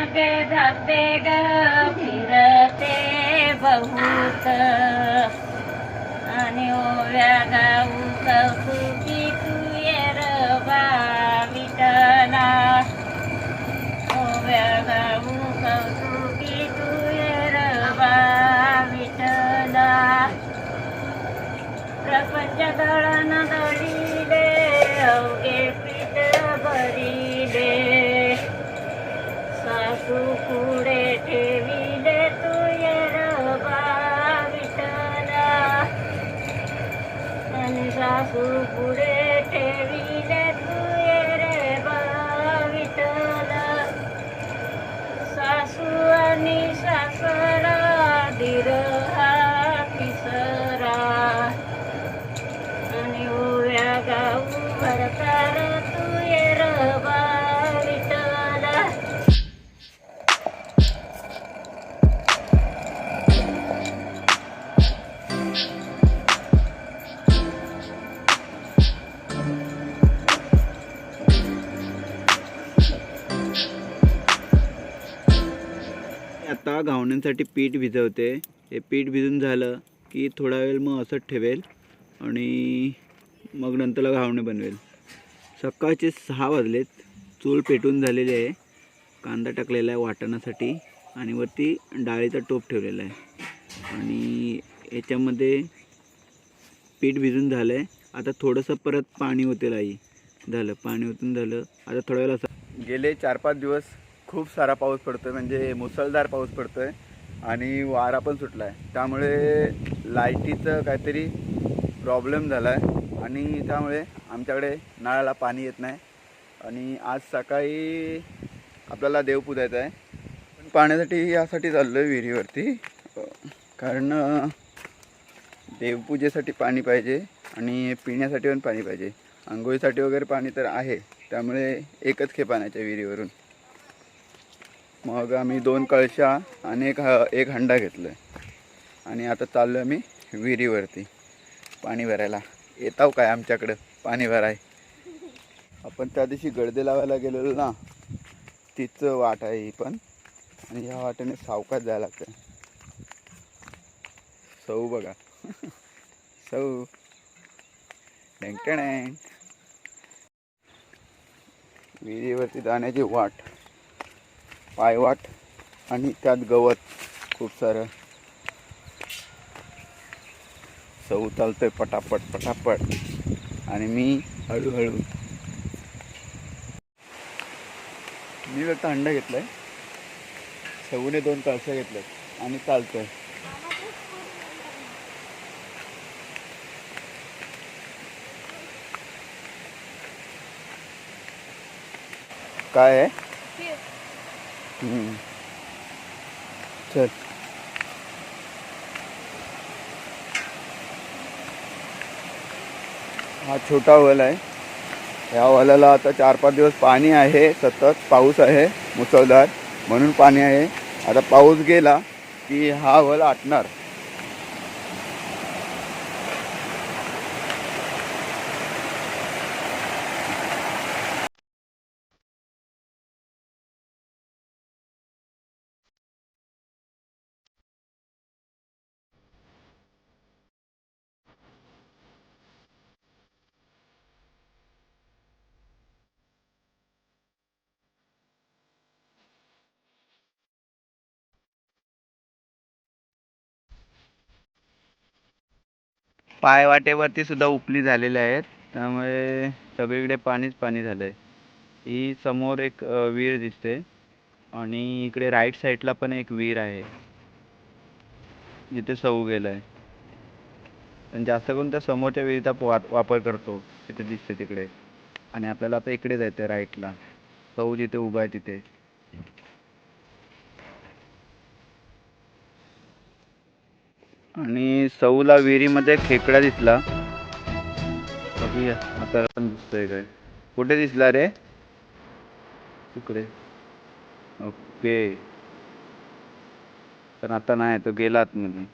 मागे धाकटे ग फिरते बहुत आणि ओव्या गाऊ कौतुकी तू येर बा विठला ओव्या गाऊ कौतुकी तू येर बा विठला प्रपंच दळण दळीले अवघे पीठ भरिले सासू पुढे ठेविले तू येरबा विठला आणि सासू पुढे ठेविले तू येरबा विठला सासू आणि सासरा धीर हा तिसरा आणि ओव्या गाऊ भरतार तू येरबा विठला. आता घावण्यांसाठी पीठ भिजवते. हे पीठ भिजून झालं की थोडा वेळ मग असंच ठेवेल आणि मग नंतरला घावणे बनवेल. सकाळचे 6 वाजलेत. चूल पेटून झालेली आहे. कांदा टाकलेला आहे वाटणासाठी आणि वरती डाळीचा टोप ठेवलेला आहे आणि याच्यामध्ये पीठ भिजून झालं आहे. आता थोडंसं परत पाणी ओतेल आई. झालं पाणी ओतून झालं. आता थोड्या वेळ असं गेले 4-5 दिवस खूप सारा पाऊस पडतो आहे, म्हणजे मुसळधार पाऊस पडतो आहे आणि वारा पण सुटला आहे. त्यामुळे लाईटीचं काहीतरी प्रॉब्लेम झाला आहे आणि त्यामुळे आमच्याकडे नळाला पाणी येत नाही. आणि आज सकाळी आपल्याला देव पुजायचं आहे. पण पाण्यासाठी यासाठी चाललो आहे विहिरीवरती, कारण देवपूजेसाठी पाणी पाहिजे आणि पिण्यासाठी पण पाणी पाहिजे. आंघोळीसाठी वगैरे पाणी तर आहे, त्यामुळे एकच खेप आणायच्या विहिरीवरून. मग आम्ही 2 कळशा आणि एक हंडा घेतला आहे आणि आता चाललो आम्ही विहिरीवरती पाणी भरायला. येताव काय आमच्याकडं पाणी भराय? आपण त्या दिवशी गडदे लावायला गेलेलो ना, तिचं वाट आहे ही पण. आणि ह्या वाटेने सावकाश जायला लागतं. सौ बघा सौ डँकटँक. विहिरीवरती जाण्याची वाट, पायवाट आणि त्यात गवत खूप सारं. सौ चालतोय पटापट पटापट आणि मी हळूहळू. मी फक्त अंडा घेतलाय, सौने 2 कळशा घेतल्यात आणि चालतोय. काय आहे? चल. हा छोटा वल आहे. या वलाला आता 4-5 दिवस पाणी आहे, सतत पाऊस आहे मुसळधार, म्हणून पाणी आहे. आता पाऊस गेला की हा वल आटणार. पायवाटेवरती सुद्धा उपली झालेले आहेत, त्यामुळे सगळीकडे पाणीच पाणी झालंय. ही समोर एक विहीर दिसते आणि इकडे राईट साईडला पण एक विहीर आहे जिथे सौ गेलाय. पण जास्त करून त्या समोरच्या विहिरीचा वापर करतो, तिथे दिसते तिकडे. आणि आपल्याला आता इकडे जायचं राईटला, सौ जिथे उभा आहे तिथे. आणि सौला विहिरीमध्ये खेकडा दिसला. बघूया आता पण दिसतोय काय. कुठे दिसला रे? तिकडे. ओके. पण आता नाही, तो गेला आतमध्ये.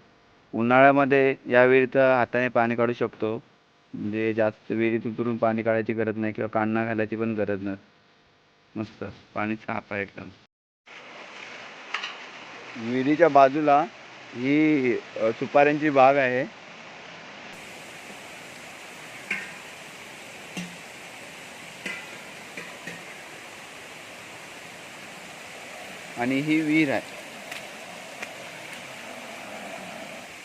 उन्हाळ्यामध्ये या विहिरीत हाताने पाणी काढू शकतो, म्हणजे जास्त विहिरीत उतरून पाणी काढायची गरज नाही किंवा कांना घालायची पण गरज नाही. मस्त पाणी साफ आहे एकदम. विहिरीच्या बाजूला ही सुपाऱ्यांची बाग आहे. आणि ही विहीर आहे.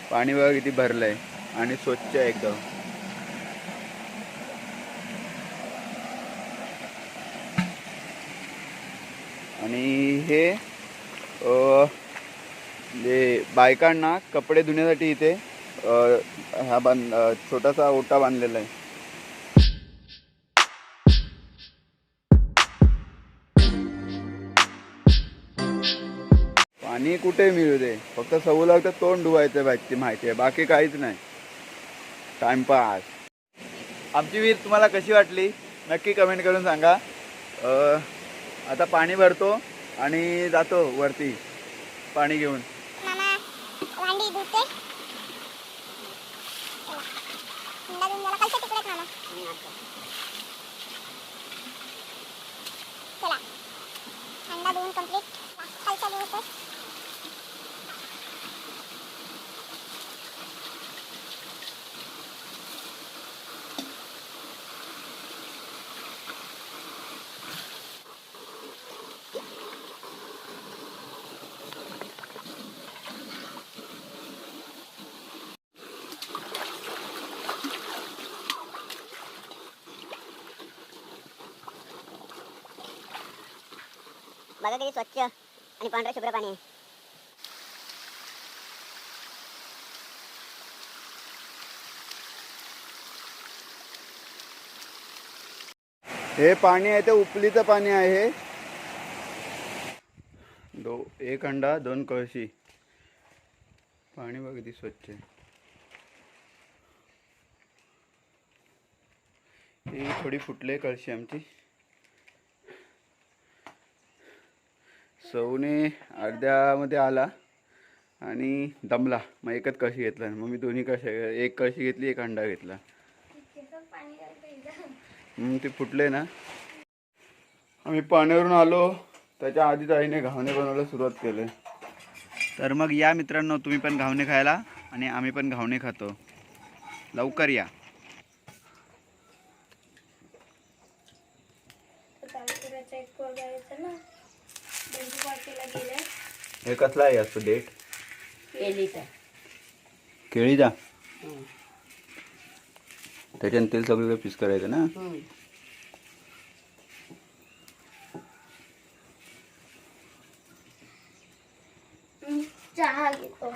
पाणी बघा किती भरलंय आणि स्वच्छ आहे एकदम. आणि हे जे बायकांना कपडे धुण्यासाठी इथे हा छोटासा ओटा बांधलेला आहे. पाणी कुठे मिळू दे, फक्त सवू लागतं तोंड धुवायचं पाहिजे माहिती आहे, बाकी काहीच नाही. टाइमपास. आमची विहीर तुम्हाला कशी वाटली नक्की कमेंट करून सांगा. आता पाणी भरतो आणि जातो वरती पाणी घेऊन. बघा किती स्वच्छ आणि पांढरे शुभ्र पाणी आहे. हे पाणी आहे ते उपलीचं पाणी आहे. एक हंडा 2 कळशी. पाणी बघा किती स्वच्छ आहे. ही थोडी फुटले कळशी आमची. सौने अर्ध्यामध्ये आला आणि दमला, मग एकच कळशी घेतला. मग मी दोन्ही कळशी, एक कळशी घेतली, एक हंडा घेतला. ते फुटले ना. आम्ही पाण्यावरून आलो त्याच्या आधीच आईने घावणे बनवायला सुरुवात केली. तर मग या मित्रांनो, तुम्ही पण घावणे खायला आणि आम्ही पण घावणे खातो. लवकर या. हे कसला आहे असं डेट? केळीचा. त्याच्यानं तेल सगळं पीस करायचं ना. चहा घेतो.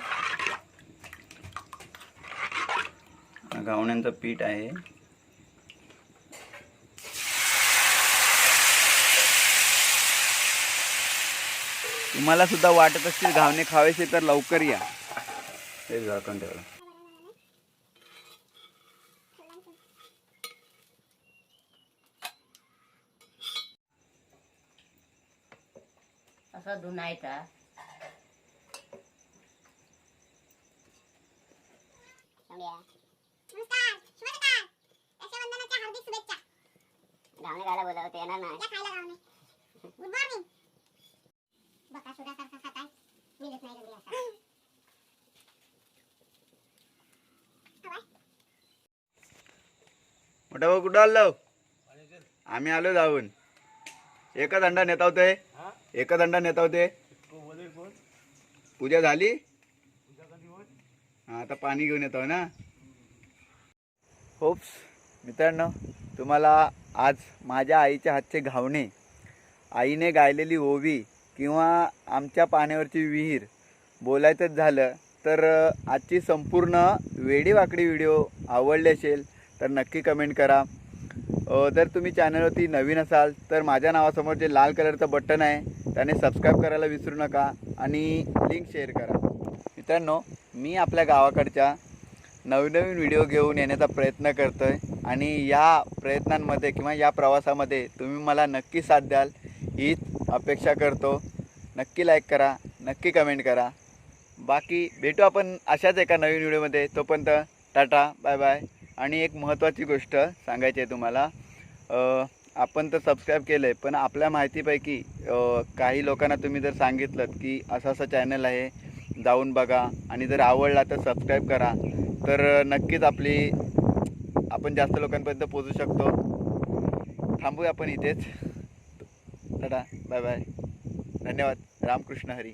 घावण्यांचं पीठ आहे. तुम्हाला सुद्धा वाटत असतील घावणे खावेसे तर लवकर या. हे झाकण ठेवलं. असा धुनायचा. घावणे खायला बोलवते, येणार नाही. Good morning. बकासुरासारखा खाताय. मिळत नाही कधी असा. मोठा भाऊ कुठं आलो? आम्ही आलो जाऊन. एकच अंडा नेता होते. एकच अंडा नेता होते. पूजा झाली. आता पाणी घेऊन येतो ना. होप्स मित्रांनो, तुम्हाला आज माझ्या आईच्या हातचे घावणे, आईने गायलेली ओवी किंवा आमच्या पाण्यावरची विहीर बोलायचंच झालं तर आजची संपूर्ण वेडीवाकडी व्हिडिओ आवडली असेल तर नक्की कमेंट करा. जर तुम्ही चॅनलवरती नवीन असाल तर माझ्या नावासमोर जे लाल कलरचं बटन आहे त्याने सबस्क्राईब करायला विसरू नका आणि लिंक शेअर करा. मित्रांनो, मी आपल्या गावाकडच्या नवनवीन व्हिडिओ घेऊन येण्याचा प्रयत्न करतो आहे आणि या प्रयत्नांमध्ये किंवा या प्रवासामध्ये तुम्ही मला नक्की साथ द्याल हीच अपेक्षा करतो. नक्की लाईक करा, नक्की कमेंट करा. बाकी भेटू आपण अशाच एका नवीन व्हिडिओमध्ये. तोपर्यंत टाटा, बाय बाय. आणि एक महत्त्वाची गोष्ट सांगायची आहे तुम्हाला. आपण तर सबस्क्राईब केलं आहे, पण आपल्या माहितीपैकी काही लोकांना तुम्ही जर सांगितलं की असं असं चॅनल आहे, जाऊन बघा आणि जर आवडला तर सबस्क्राईब करा, तर नक्कीच आपण जास्त लोकांपर्यंत पोहोचू शकतो. थांबूया आपण इथेच. टाटा, बाय बाय, धन्यवाद. रामकृष्ण हरी.